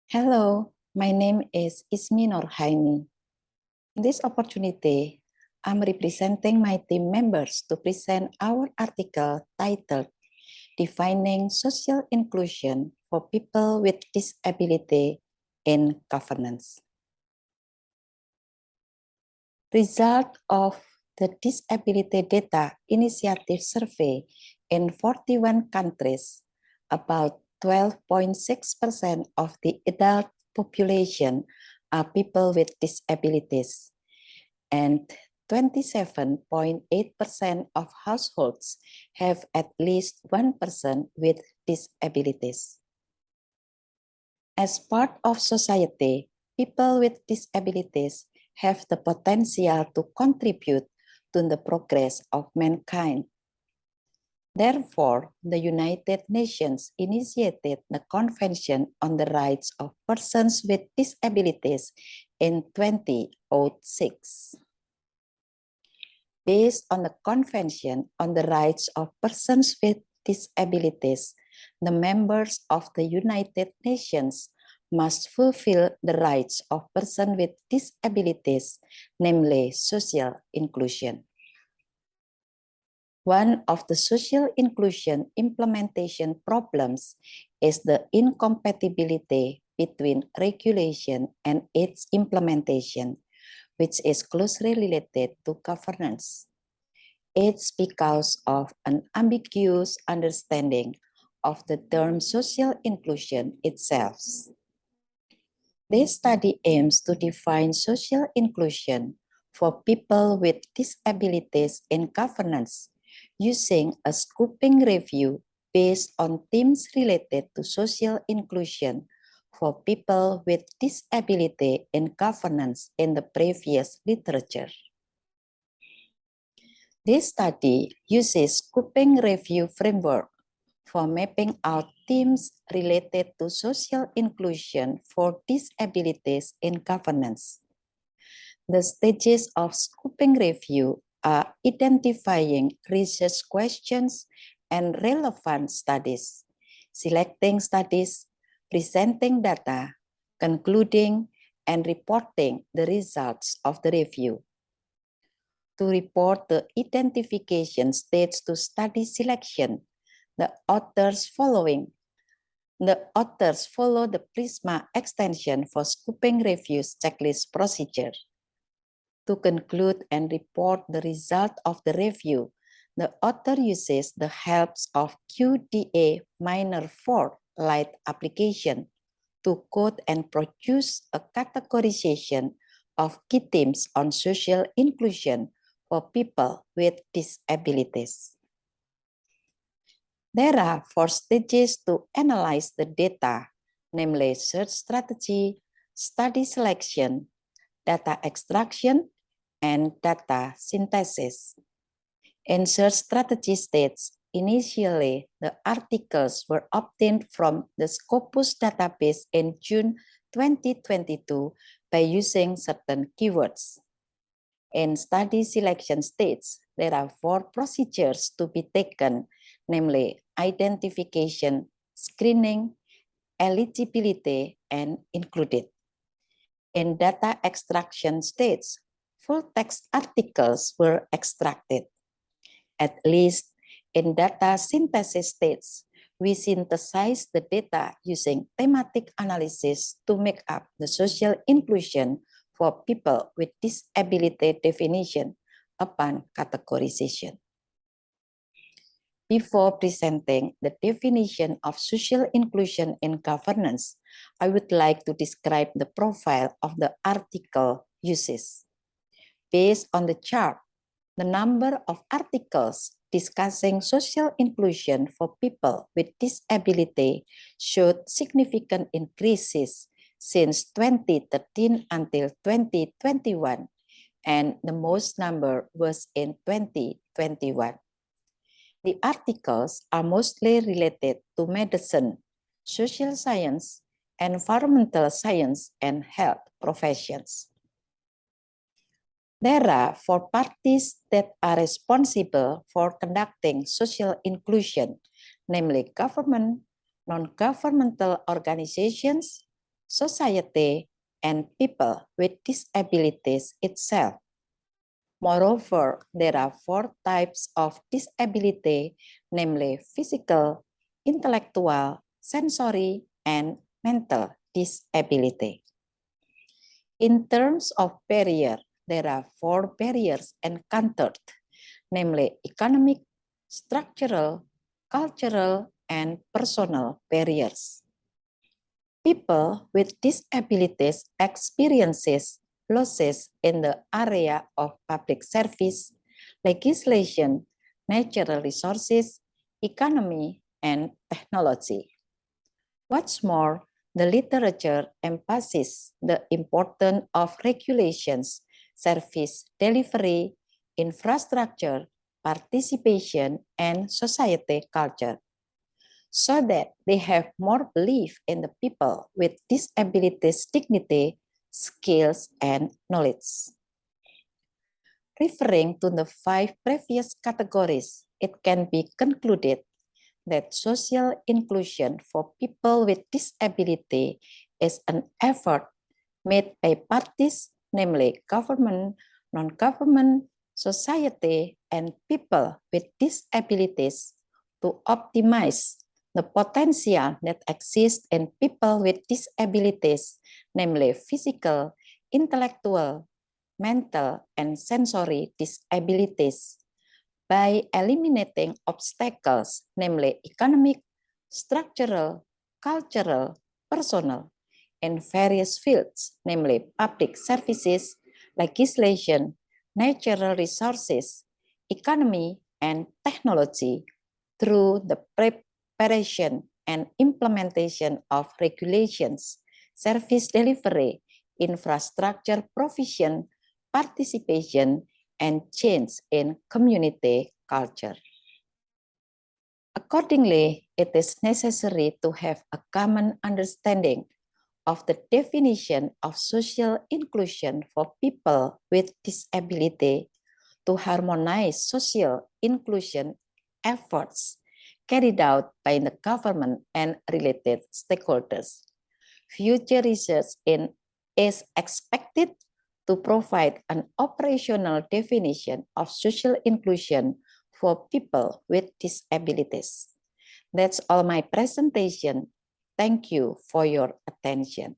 Hello, my name is Ismi Norhaini. In this opportunity, I'm representing my team members to present our article titled Defining Social Inclusion for People with Disability in Governance. Result of the Disability Data Initiative survey in 41 countries, about 12.6% of the adult population are people with disabilities, and 27.8% of households have at least one person with disabilities. As part of society, people with disabilities have the potential to contribute to the progress of mankind. Therefore, the United Nations initiated the Convention on the Rights of Persons with Disabilities in 2006. Based on the Convention on the Rights of Persons with Disabilities, the members of the United Nations must fulfill the rights of persons with disabilities, namely social inclusion. One of the social inclusion implementation problems is the incompatibility between regulation and its implementation, which is closely related to governance. It's because of an ambiguous understanding of the term social inclusion itself. This study aims to define social inclusion for people with disabilities in governance using a scoping review based on themes related to social inclusion for people with disability in governance in the previous literature. This study uses scoping review framework for mapping out themes related to social inclusion for disabilities in governance. The stages of scoping review are identifying research questions and relevant studies, selecting studies, presenting data, concluding, and reporting the results of the review. To report the identification stage to study selection, the authors follow the PRISMA extension for scoping reviews checklist procedure. To conclude and report the result of the review, the author uses the help of QDA Minor 4 Lite application to code and produce a categorization of key themes on social inclusion for people with disabilities. There are 4 stages to analyze the data, namely search strategy, study selection, data extraction, and data synthesis. In search strategy stage, initially the articles were obtained from the Scopus database in June 2022 by using certain keywords. In study selection stage, there are 4 procedures to be taken, namely identification, screening, eligibility, and included. In data extraction stage, full text articles were extracted. At least in data synthesis stage, we synthesize the data using thematic analysis to make up the social inclusion for people with disability definition upon categorization. Before presenting the definition of social inclusion in governance, I would like to describe the profile of the article uses. Based on the chart, the number of articles discussing social inclusion for people with disability showed significant increases since 2013 until 2021, and the most number was in 2021. The articles are mostly related to medicine, social science, environmental science, and health professions. There are 4 parties that are responsible for conducting social inclusion, namely government, non-governmental organizations, society, and people with disabilities itself. Moreover, there are 4 types of disability, namely physical, intellectual, sensory, and mental disability. In terms of barrier, there are 4 barriers encountered, namely economic, structural, cultural, and personal barriers. People with disabilities experiences losses in the area of public service, legislation, natural resources, economy, and technology. What's more, the literature emphasizes the importance of regulations, service delivery, infrastructure, participation, and society culture, so that they have more belief in the people with disabilities' dignity, skills, and knowledge. Referring to the 5 previous categories, it can be concluded that social inclusion for people with disability is an effort made by parties, namely government, non-government, society, and people with disabilities, to optimize the potential that exists in people with disabilities, namely physical, intellectual, mental, and sensory disabilities, by eliminating obstacles, namely economic, structural, cultural, personal, in various fields, namely public services, legislation, natural resources, economy, and technology, through the preparation and implementation of regulations, service delivery, infrastructure provision, participation, and change in community culture. Accordingly, it is necessary to have a common understanding of the definition of social inclusion for people with disability, to harmonize social inclusion efforts carried out by the government and related stakeholders. Future research is expected to provide an operational definition of social inclusion for people with disabilities. That's all my presentation. Thank you for your attention.